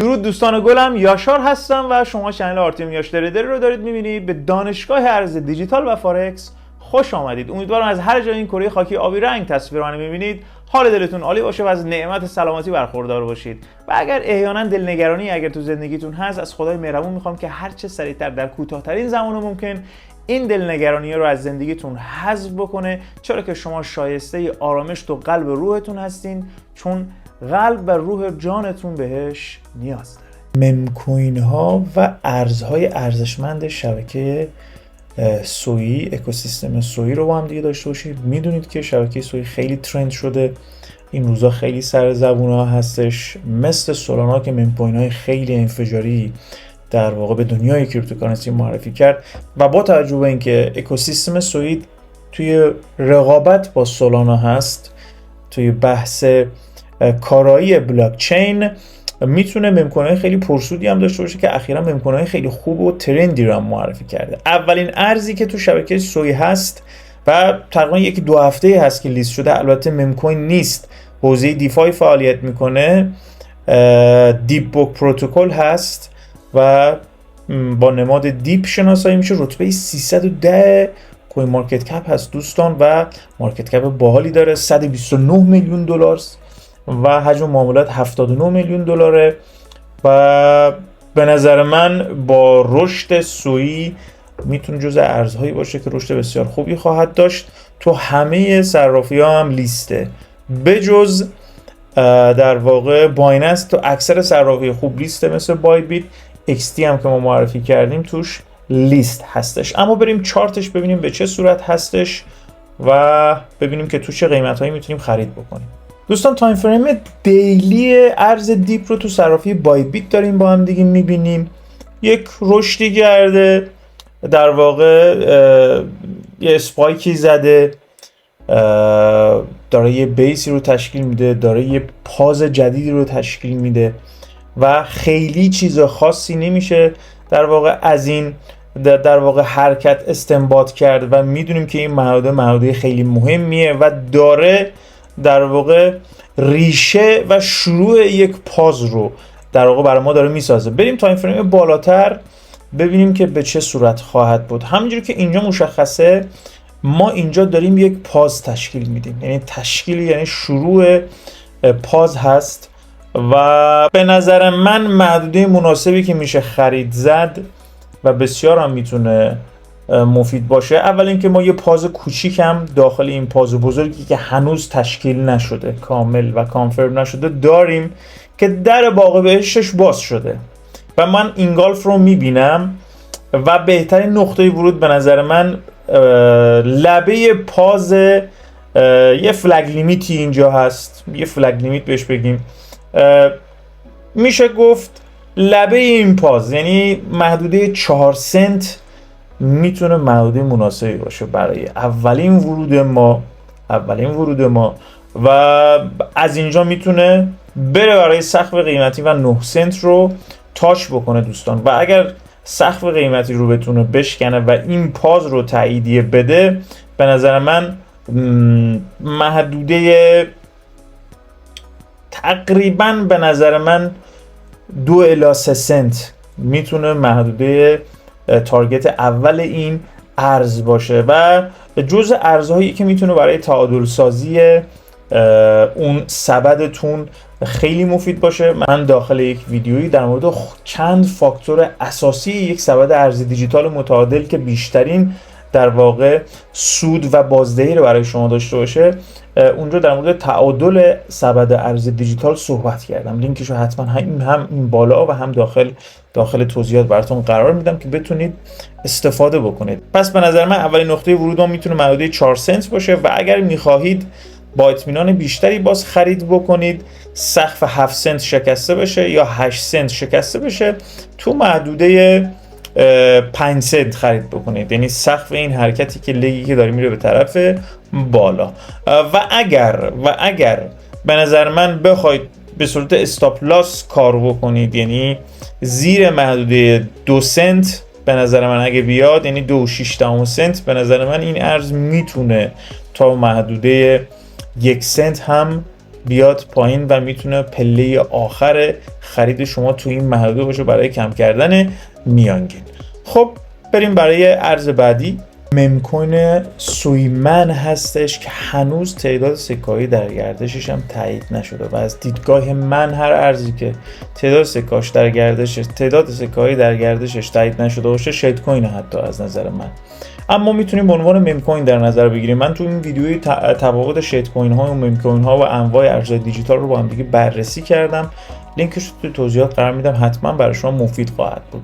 درود دوستان گلم، یاشار هستم و شما چنل آرتیم یاش تریدر رو دارید میبینید. به دانشگاه ارز دیجیتال و فارکس خوش آمدید. امیدوارم از هر جای این کره خاکی آبی رنگ تصویر من میبینید حال دلتون عالی باشه و از نعمت سلامتی برخوردار باشید. و اگر احیانا دلنگرانی اگر تو زندگیتون هست، از خدای مهربون میخوام که هر چه سریعتر در کوتاه‌ترین زمان ممکن این دلنگرانی رو از زندگیتون حذف بکنه، چرا که شما شایسته آرامش تو قلب و روحتون هستین، چون قلب و روح جانتون بهش نیاز داره. ممکوین ها و ارزهای ارزشمند شبکه سویی، اکوسیستم سویی رو با هم دیگه داشته باشید. میدونید که شبکه سویی خیلی ترند شده، این روزا خیلی سر زبون ها هستش، مثل سولانا که ممکوین های خیلی انفجاری در واقع به دنیای کریپتوکارنسی معرفی کرد. و با توجه به اینکه اکوسیستم سویی توی رقابت با سولانا هست، توی بحث کارایی بلاک چین، میتونه ممکنه خیلی پرسودی هم داشته باشه که اخیرا ممکنه خیلی خوب و ترندی رو هم معرفی کرده. اولین ارزی که تو شبکه سویی هست و تقریبا یکی دو هفته هست که لیست شده، البته ممکن نیست، حوزه دیفای فعالیت میکنه، دیپ بوک پروتکل هست و با نماد دیپ شناسایی میشه. رتبه 310 کوین مارکت کپ هست دوستان و مارکت کپ باحالی داره، 129 میلیون دلار و حجم معاملات 79 میلیون دلاره. و به نظر من با رشد سویی میتونه جزء ارزهایی باشه که رشد بسیار خوبی خواهد داشت. تو همه صرافی ها هم لیسته، بجز در واقع بایننس تو اکثر صرافی خوب لیسته، مثل بای بیت، XT هم که ما معرفی کردیم توش لیست هستش. اما بریم چارتش ببینیم به چه صورت هستش و ببینیم که تو چه قیمتایی میتونیم خرید بکنیم. دوستان تایم فریم دیلی ارز دیپ رو تو صرافی بای بیت داریم با هم دیگه میبینیم. یک رشدی کرده، در واقع یه اسپایکی زده، داره یه بیسی رو تشکیل میده، داره یه پاز جدیدی رو تشکیل میده و خیلی چیز خاصی نمیشه در واقع از این در واقع حرکت استنباط کرد و میدونیم که این محدوده خیلی مهمیه و داره در واقع ریشه و شروع یک پاز رو در واقع برای ما داره میسازه. بریم تایم فریم بالاتر ببینیم که به چه صورت خواهد بود. همونجوری که اینجا مشخصه، ما اینجا داریم یک پاز تشکیل میدیم، یعنی تشکیل یعنی شروع پاز هست و به نظر من محدوده مناسبی که میشه خرید زد و بسیار هم میتونه مفید باشه. اول اینکه ما یه پاز کوچیک هم داخل این پاز بزرگی که هنوز تشکیل نشده، کامل و کانفرم نشده، داریم که در باغ بهشتش باز شده و من اینگالف رو میبینم و بهترین نقطه ورود به نظر من لبه پاز یه فلگ لیمیتی اینجا هست، یه فلگ لیمیت بهش بگیم، میشه گفت لبه این پاز، یعنی محدوده 4 سنت میتونه محدوده مناسبی باشه برای اولین ورود ما و از اینجا میتونه بره برای سقف قیمتی و 9 سنت رو تاچ بکنه دوستان. و اگر سقف قیمتی رو بتونه بشکنه و این پاز رو تاییدیه بده، به نظر من محدوده تقریبا به نظر من 2 الی 3 سنت میتونه محدوده تارگت اول این ارز باشه و جزء ارزهایی که میتونه برای تعادل سازی اون سبدتون خیلی مفید باشه. من داخل یک ویدیویی در مورد چند فاکتور اساسی یک سبد ارزی دیجیتال متعادل که بیشترین در واقع سود و بازدهی رو برای شما داشته باشه، اونجا در مورد تعادل سبد ارزی دیجیتال صحبت کردم. لینکشو حتما هم این بالا و هم داخل توضیحات براتون قرار میدم که بتونید استفاده بکنید. پس به نظر من اولین نقطه ورود ما میتونه محدوده 4 سنت باشه و اگر میخواهید با اطمینان بیشتری باز خرید بکنید، سقف 7 سنت شکسته بشه یا 8 سنت شکسته بشه، تو محدوده 5 سنت خرید بکنید، یعنی سقف این حرکتی که لگی که داره میره به طرف بالا. و اگر به نظر من بخواید به صورت استاپ لاس کار بکنید، یعنی زیر محدوده 2 سنت به نظر من اگه بیاد، یعنی 2.6 سنت، به نظر من این ارز میتونه تا محدوده 1 سنت هم بیاد پایین و میتونه پله آخر خرید شما تو این محدوده باشه برای کم کردن میانگین. خب بریم برای ارز بعدی. ممکن سویمن هستش که هنوز تعداد سکه‌ای در گردشش هم تایید نشده و از دیدگاه من هر ارزی که تعداد سکه‌ای در گردشش تایید نشده باشه شیت کوین حتی از نظر من. اما میتونیم به عنوان مم کوین در نظر بگیریم. من تو این ویدیوی تفاوت شیت کوین ها و مم کوین ها و انواع ارزهای دیجیتال رو با هم دیگه بررسی کردم. لینکش رو تو توضیحات قرار میدم، حتما برای شما مفید خواهد بود.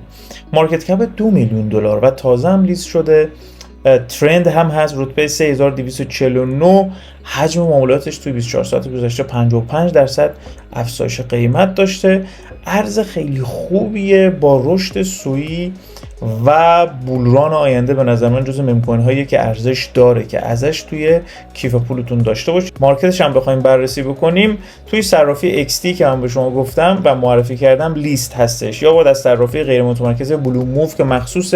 مارکت کپ $2 میلیون و تازه هم لیست شده. ترند هم هست، رتبه 3249. حجم معاملاتش توی 24 ساعت گذشته 55% افزایش قیمت داشته. ارز خیلی خوبیه با رشد سویی و بولران آینده. به نظر من جزو مم کوین هایی که ارزش داره که ازش توی کیف پولتون داشته باشید. مارکتش هم بخوایم بررسی بکنیم، توی صرافی XT که من به شما گفتم و معرفی کردم لیست هستش، یا باید از صرافی غیر متمرکز بلو موو که مخصوص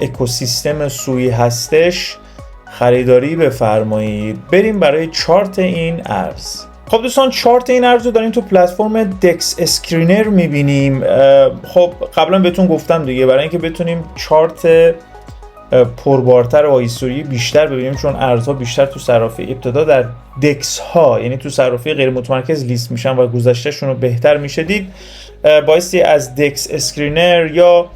اکوسیستم سویی هستش خریداری بفرمایید. بریم برای چارت این ارز. خب دوستان، چارت این ارز رو داریم تو پلتفرم دکس اسکرینر میبینیم. خب قبلا بهتون گفتم دیگه، برای اینکه بتونیم چارت پربارتر و هیستوری بیشتر ببینیم، چون ارزها بیشتر تو صرافی ابتدا در دکس ها یعنی تو صرافی غیر متمرکز لیست میشن و گذشتهشون رو بهتر میشه دید، بایستی از دکس اسکرینر یا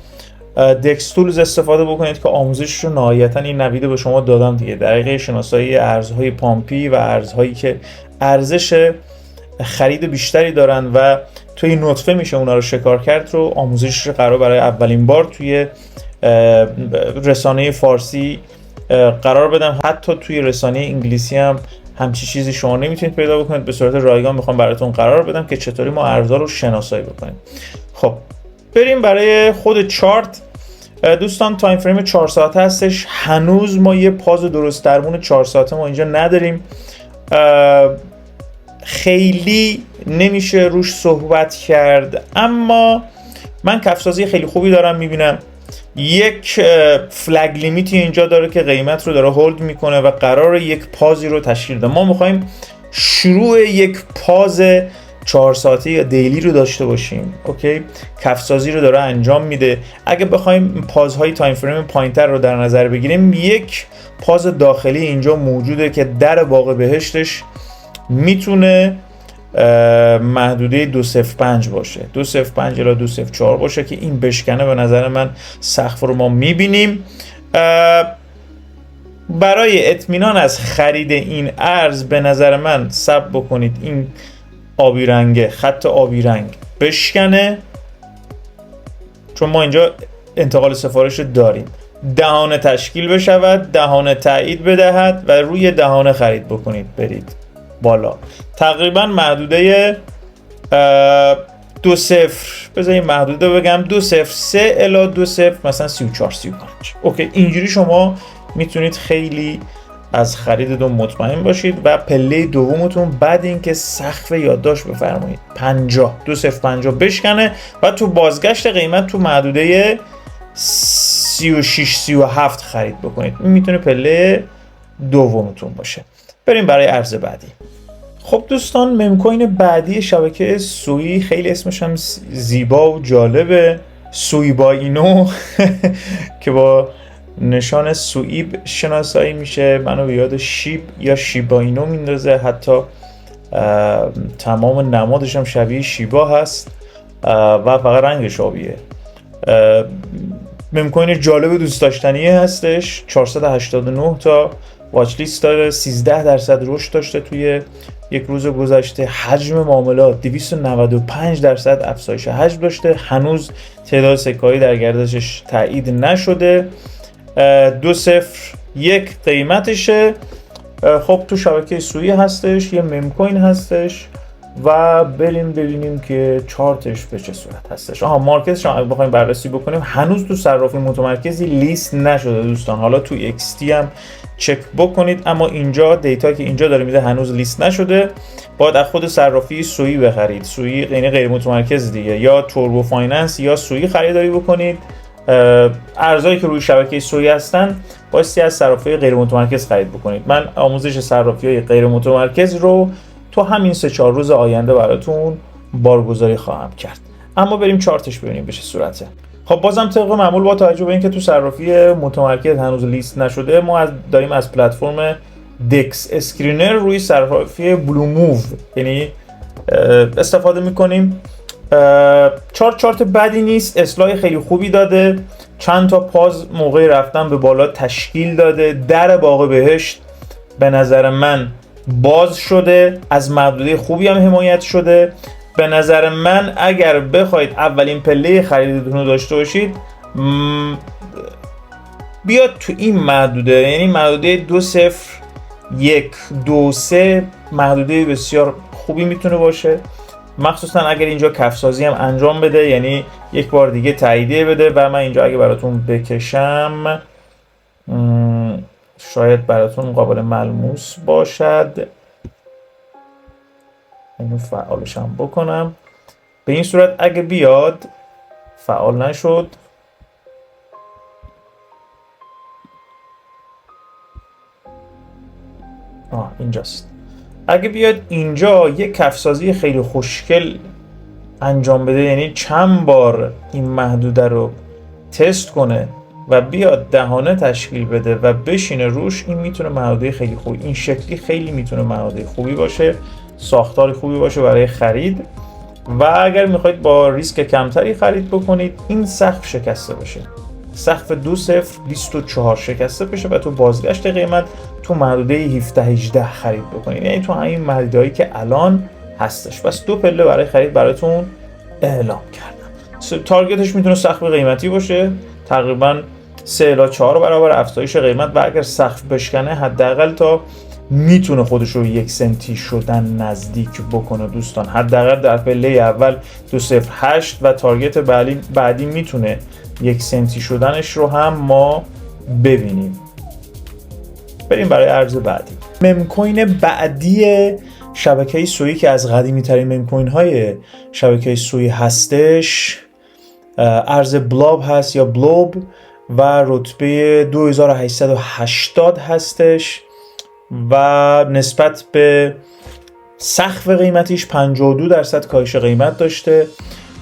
دکس تولز استفاده بکنید که آموزشش رو نهایتا این نویدو به شما دادم دیگه. دقیقه شناسایی ارزهای پامپی و ارزهایی که ارزش خرید بیشتری دارن و توی نطفه میشه اونا رو شکار کرد رو آموزشش قرار برای اولین بار توی رسانه فارسی قرار بدم. حتی توی رسانه انگلیسی هم همچی چیزی شما نمیتونید پیدا بکنید. به صورت رایگان میخوام براتون قرار بدم که چطوری ما ارزها رو شناسایی بکنیم. خب بریم برای خود چارت. دوستان تایم فریم 4 ساعته هستش. هنوز ما یه پاز درست درمون 4 ساعته ما اینجا نداریم. خیلی نمیشه روش صحبت کرد، اما من کفسازی خیلی خوبی دارم میبینم. یک فلگ لیمیتی اینجا داره که قیمت رو داره هولد میکنه و قراره یک پازی رو تشکیل ده. ما میخوایم شروع یک پاز 4 ساعته یا دیلی رو داشته باشیم. اوکی، کفسازی رو داره انجام میده. اگه بخوایم پازهای تایم فریم پایینتر رو در نظر بگیریم، یک پاز داخلی اینجا موجوده که در واقع بهشتش میتونه محدوده 205 باشه، 205 الی 204 باشه که این بشکنه. به نظر من سقف رو ما میبینیم. برای اطمینان از خرید این ارز به نظر من صبر بکنید این آبی رنگه، خط آبی رنگ بشکنه، چون ما اینجا انتقال سفارش داریم. دهانه تشکیل بشود، دهانه تایید بدهد و روی دهانه خرید بکنید، برید بالا. تقریبا محدوده 2.0 بذاریم محدوده بگم 2.03 الی 2.0 مثلا 34 35. اوکی، اینجوری شما میتونید خیلی از خریدتون مطمئن باشید. و پله دومتون بعد اینکه سقف یادداشت بفرمایید 50 2050 بشکنه و تو بازگشت قیمت تو محدوده 36 37 خرید بکنید. این میتونه پله دومتون باشه. بریم برای ارز بعدی. خب دوستان، مم کوین بعدی شبکه سویی، خیلی اسمش هم زیبا و جالبه، سویبا اینو که با نشان سویب شناسایی میشه. منو به یاد شیب یا شیبا اینو میندازه. حتی تمام نمادش هم شبیه شیبا هست و فقط رنگش آبیه. مم کوین جالب دوست داشتنی هستش. 489 تا واچ لیست داره، 13% رشد داشته توی یک روز گذشته. حجم معاملات 295% افزایش حجم داشته. هنوز تعداد سکه‌ای در گردشش تایید نشده. 201 قیمتشه. خب تو شبکه سویی هستش، یه مم کوین هستش و بریم ببینیم که چارتش به چه صورت هستش. مارکتش هم بخوایم بررسی بکنیم، هنوز تو صرافی متمرکزی لیست نشده دوستان. حالا تو XT هم چک بکنید، اما اینجا دیتا که اینجا داره میده هنوز لیست نشده. باید از خود صرافی سویی بخرید، سویی یعنی غیر متمرکز دیگه، یا توربو فایننس یا سویی خریداری بکنید. ارزهایی که روی شبکه سویی هستن بایستی از صرافی غیر متمرکز خرید بکنید. من آموزش صرافی های غیر متمرکز رو تو همین 3-4 روز آینده براتون بارگذاری خواهم کرد. اما بریم چارتش ببینیم به چه صورته. خب بازم طبق معمول با توجه به اینکه تو صرافی متمرکز هنوز لیست نشده، ما داریم از پلتفرم دکس اسکرینر روی صرافی بلو موو یعنی استفاده میکنیم. چارت بدی نیست، اصلاح خیلی خوبی داده، چند تا پاز موقع رفتن به بالا تشکیل داده، در باغ بهشت به نظر من باز شده، از محدوده خوبی هم حمایت شده. به نظر من اگر بخواید اولین پله خریدتون رو داشته باشید بیاد تو این محدوده، یعنی محدوده 2.0.1.2.3 محدوده بسیار خوبی میتونه باشه، مخصوصا اگر اینجا کفسازی هم انجام بده، یعنی یک بار دیگه تاییدیه بده. و من اینجا اگه براتون بکشم شاید براتون قابل ملموس باشد، اینو فعالش هم بکنم. به این صورت اگه بیاد فعال نشد، اینجاست. اگه بیاد اینجا یک کفسازی خیلی خوشگل انجام بده، یعنی چند بار این محدوده رو تست کنه و بیاد دهانه تشکیل بده و بشینه روش، این میتونه محدوده خیلی خوبی، این شکلی خیلی میتونه محدوده خوبی باشه، ساختار خوبی باشه برای خرید. و اگر میخواید با ریسک کمتری خرید بکنید، این سقف شکسته بشه، سقف 2.0.24 شکسته بشه و تو بازگشت قیمت تو محدوده 17-18 خرید بکنید، یعنی تو همین محدودهایی که الان هستش. پس دو پله برای خرید براتون اعلام کردم. تارگتش میتونه سقف قیمتی باشه، تقریبا 3 الی 4 برابر افزایش قیمت، و اگر سقف بشکنه حداقل تا میتونه خودش رو 1 سنتی شدن نزدیک بکنه دوستان، حداقل در پله اول 2.08 و تارگت بعدی میتونه 1 سنتی شدنش رو هم ما ببینیم. بریم برای ارز بعدی. ممکوین بعدی شبکه سویی که از قدیمی ترین ممکوین های شبکه سویی هستش ارز بلاب هست یا بلوب و رتبه 2880 هستش و نسبت به سقف قیمتیش 52% کاهش قیمت داشته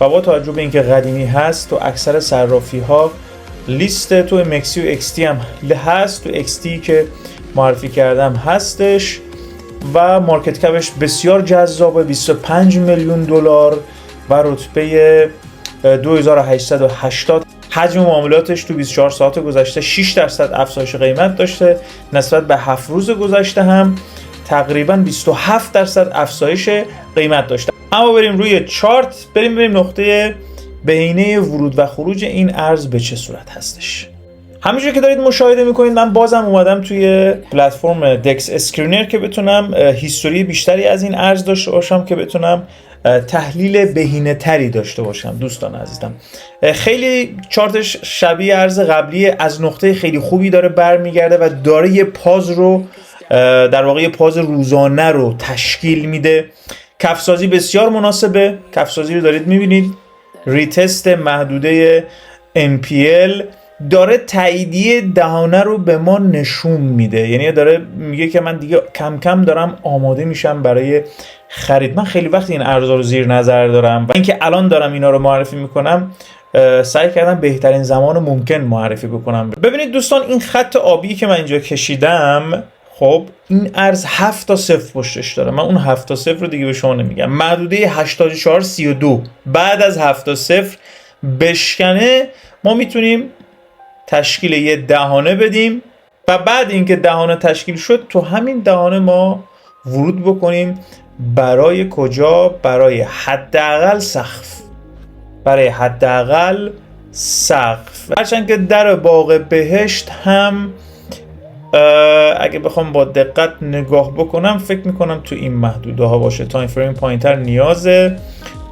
و با توجه به اینکه قدیمی هست تو اکثر صرافی ها لیست تو مکسی و اکستی هم هست، تو اکستی که معرفی کردم هستش و مارکت کپش بسیار جذابه، 25 میلیون دلار و رتبه 2880. حجم معاملاتش تو 24 ساعت گذشته 6% افزایش قیمت داشته، نسبت به 7 روز گذشته هم تقریبا 27% افزایش قیمت داشته. اما بریم روی چارت، بریم نقطه بهینه ورود و خروج این ارز به چه صورت هستش. همینجور که دارید مشاهده میکنید من بازم اومدم توی پلتفرم دکس اسکرینر که بتونم هیستوری بیشتری از این ارز داشته باشم، که بتونم تحلیل بهینه تری داشته باشم. دوستان عزیزم خیلی چارتش شبیه ارز قبلی، از نقطه خیلی خوبی داره برمیگرده و داره یه پاز رو در واقع پاز روزانه رو تشکیل میده. کفسازی بسیار مناسبه، کفسازی رو دارید میبینید، ریتست محدوده MPL داره تاییدیه دهانه رو به ما نشون میده، یعنی داره میگه که من دیگه کم کم دارم آماده میشم برای خرید. من خیلی وقت این ارزا رو زیر نظر دارم و اینکه الان دارم اینا رو معرفی میکنم سعی کردم بهترین زمان ممکن معرفی بکنم. ببینید دوستان این خط آبی که من اینجا کشیدم، خب این ارز 7 تا 0 پشتش داره، من اون 7 تا 0 رو دیگه به شما نمیگم. محدوده 8432 بعد از 7 تا 0 بشکنه ما میتونیم تشکیل یه دهانه بدیم و بعد اینکه دهانه تشکیل شد تو همین دهانه ما ورود بکنیم. برای کجا؟ برای حداقل سقف، برای حداقل سقف. هرچند که در باغ بهشت هم اگه بخوام با دقت نگاه بکنم فکر میکنم تو این محدوده ها باشه، تایم فریم پوینتر نیازه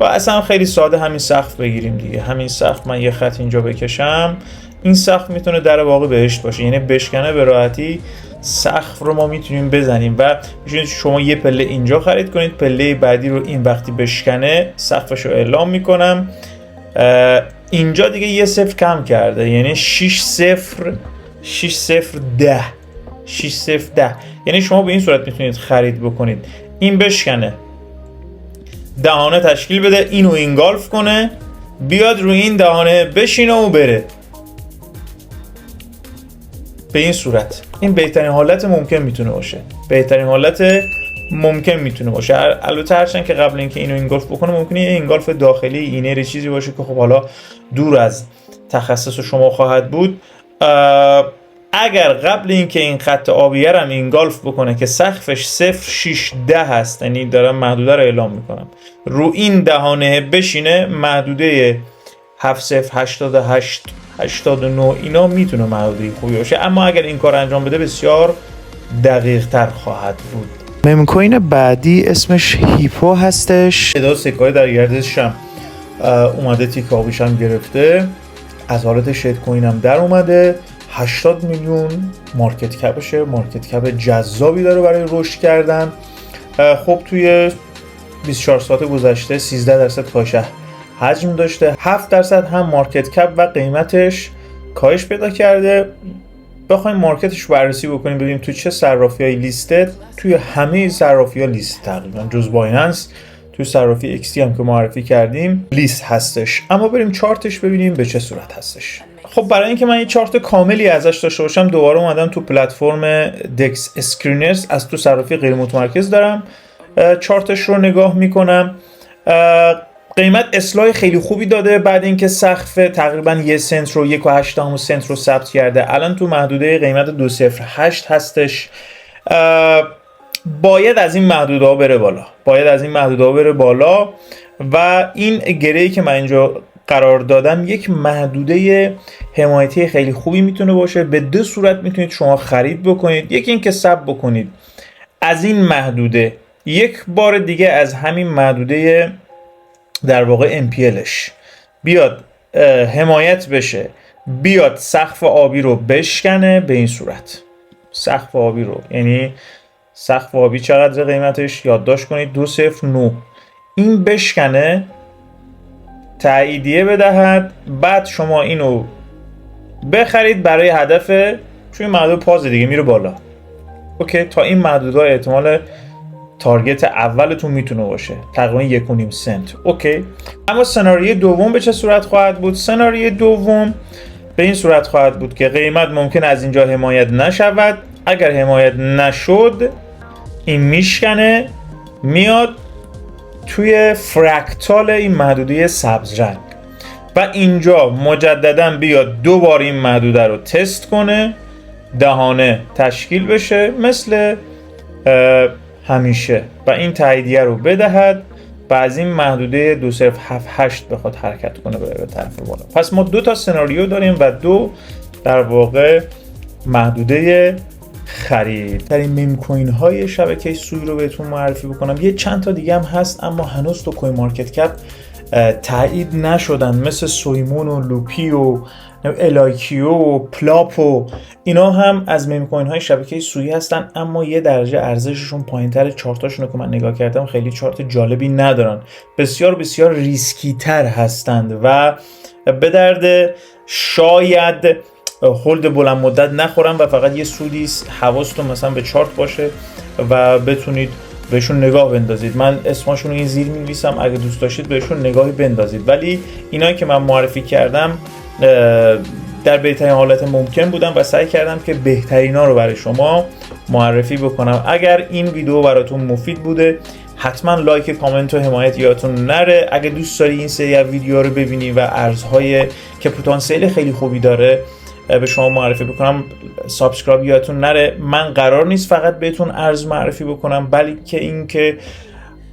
و اصلا خیلی ساده همین سقف بگیریم دیگه. همین سقف من یه خط اینجا بکشم، این سقف میتونه در واقع بهشت باشه، یعنی بشکنه به راحتی سقف رو ما میتونیم بزنیم و میتونید شما یه پله اینجا خرید کنید، پله بعدی رو این وقتی بشکنه سقفش رو اعلام میکنم. اینجا دیگه یه صفر کم کرده، یعنی 6-0-10 یعنی شما به این صورت میتونید خرید بکنید. این بشکنه، دهانه تشکیل بده، اینو اینگالف کنه، بیاد روی این دهانه بشینه و بره. به این صورت این بهترین حالت ممکن میتونه باشه. بهترین حالت ممکن میتونه باشه. البته هرچند که قبل اینکه اینو اینگالف بکنه ممکنه یه اینگالف داخلی اینر چیزی باشه که خب حالا دور از تخصص شما خواهد بود. اگر قبل اینکه این خط آبیه رو اینگالف بکنه که سقفش 0.610 هست، یعنی دارم محدوده رو اعلام میکنم، رو این دهانه بشینه، محدوده 7088 89 اینا میتونه محدوده خوبی باشه. اما اگر این کار انجام بده بسیار دقیق تر خواهد بود. مم کوین بعدی اسمش هیپو هستش. تعداد سکه‌های در گردش هم اومده، تیک آبیش هم گرفته، از حالت شید کوین هم در اومده. 80 میلیون مارکت کپشه، مارکت کپ جذابی داره برای رشد کردن. خب توی 24 ساعت گذشته 13% کاهش حجم داشته، 7% هم مارکت کپ و قیمتش کاهش پیدا کرده. بخوایم مارکتش رو بررسی بکنیم ببینیم تو چه صرافی‌های لیسته، توی همه صرافی‌ها لیست تقریبا جز بایننس، توی صرافی XT هم که معرفی کردیم لیست هستش. اما بریم چارتش ببینیم به چه صورت هستش. خب برای اینکه من یه چارت کاملی ازش داشته باشم دوباره اومدم تو پلتفرم دکس اسکرینرز، از تو صرافی غیر متمرکز دارم چارتش رو نگاه میکنم. قیمت اصلاح خیلی خوبی داده بعد اینکه سقف تقریبا 1 سنت رو 1.8 سنت رو ثبت کرده. الان تو محدوده قیمت 208 هستش. باید از این محدوده ها بره بالا، و این گره‌ای که من اینجا قرار دادم یک محدوده حمایتی خیلی خوبی میتونه باشه. به دو صورت میتونید شما خرید بکنید. یکی اینکه ساب بکنید از این محدوده، یک بار دیگه از همین محدوده در واقع MPLش بیاد حمایت بشه، بیاد سقف آبی رو بشکنه. به این صورت سقف آبی رو، یعنی سقف آبی چقدر قیمتش یادداشت کنید 209، این بشکنه، تاییدیه بدهد، بعد شما اینو بخرید برای هدف، چون این محدود پاز دیگه میره بالا. اوکی، تا این محدودها احتمال تارگت اولتون میتونه باشه تقریبا 1.5 سنت. اوکی، اما سناریوی دوم به چه صورت خواهد بود؟ سناریوی دوم به این صورت خواهد بود که قیمت ممکن از اینجا حمایت نشود. اگر حمایت نشد این میشکنه، میاد توی فرکتال این محدوده سبز رنگ و اینجا مجددا بیاد دوبار این محدوده رو تست کنه، دهانه تشکیل بشه مثل همیشه و این تاییدیه رو بدهد و از این محدوده 2078 بخواد حرکت کنه به طرف بالا. پس ما دو تا سناریو داریم و دو در واقع محدوده خرید. در این میم کوین های شبکه سوی رو بهتون معرفی بکنم. یه چند تا دیگه هم هست اما هنوز تو کوین مارکت کپ تایید نشدن، مثل سویمون و لوپی و الایکیو و پلاپ و اینا هم از میم کوین های شبکه سویی هستن، اما یه درجه ارزششون پایین‌تر. چارتاشون رو که من نگاه کردم خیلی چارت جالبی ندارن، بسیار بسیار ریسکی تر هستند و به درد شاید هولد بلند مدت نخورن و فقط یه سودی حواستون مثلا به چارت باشه و بتونید بهشون نگاه بندازید. من اسمشون رو این زیر می‌نویسم، اگه دوست داشتید بهشون نگاهی بندازید. ولی اینایی که من معرفی کردم در بهترین حالت ممکن بودم و سعی کردم که بهترینا رو برای شما معرفی بکنم. اگر این ویدیو براتون مفید بوده حتما لایک، کامنت و حمایت یادتون نره. اگه دوست داری این سری از ویدیوها رو ببینی و ارزهای که پتانسیل خیلی خوبی داره به شما معرفی بکنم، سابسکرایب یادتون نره. من قرار نیست فقط بهتون ارز معرفی بکنم، بلکه اینکه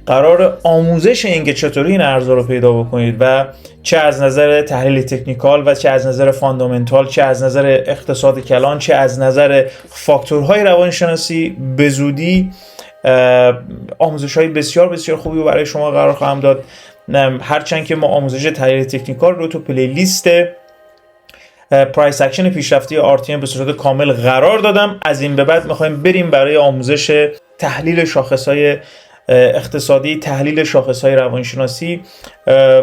قرار آموزش اینکه چطوری این ارزها رو پیدا بکنید و چه از نظر تحلیل تکنیکال و چه از نظر فاندامنتال، چه از نظر اقتصاد کلان، چه از نظر فاکتورهای روانشناسی به زودی آموزش‌های بسیار بسیار خوبی رو برای شما قرار خواهم داد. هرچند که ما آموزش تحلیل تکنیکال رو تو پلیلیست پرایس اکشن پیشرفته RTM به صورت کامل قرار دادم. از این به بعد می‌خوایم بریم برای آموزش تحلیل شاخص‌های اقتصادی، تحلیل شاخص‌های روانشناسی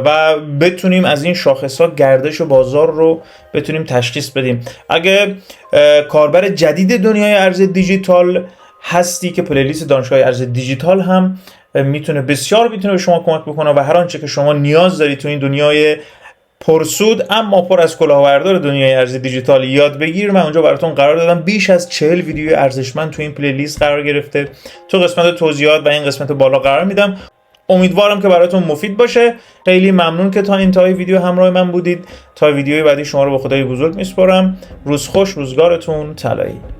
و بتونیم از این شاخص‌ها گردش بازار رو بتونیم تشخیص بدیم. اگه کاربر جدید دنیای ارز دیجیتال هستی که پلیلیست دانشگاه ارز دیجیتال هم میتونه به شما کمک بکنه و هر آنچه که شما نیاز دارید تو این دنیای پرسود اما پر از کلاهبردار دنیای ارز دیجیتال یاد بگیر، من اونجا براتون قرار دادم. بیش از 40 ویدیو ارزشمند تو این پلیلیست قرار گرفته. تو قسمت توضیحات و این قسمت بالا قرار میدم. امیدوارم که براتون مفید باشه. خیلی ممنون که تا انتهای ویدیو همراه من بودید. تا ویدیوی بعدی شما رو به خدای بزرگ میسپارم. روز خوش، روزگارتون طلایی.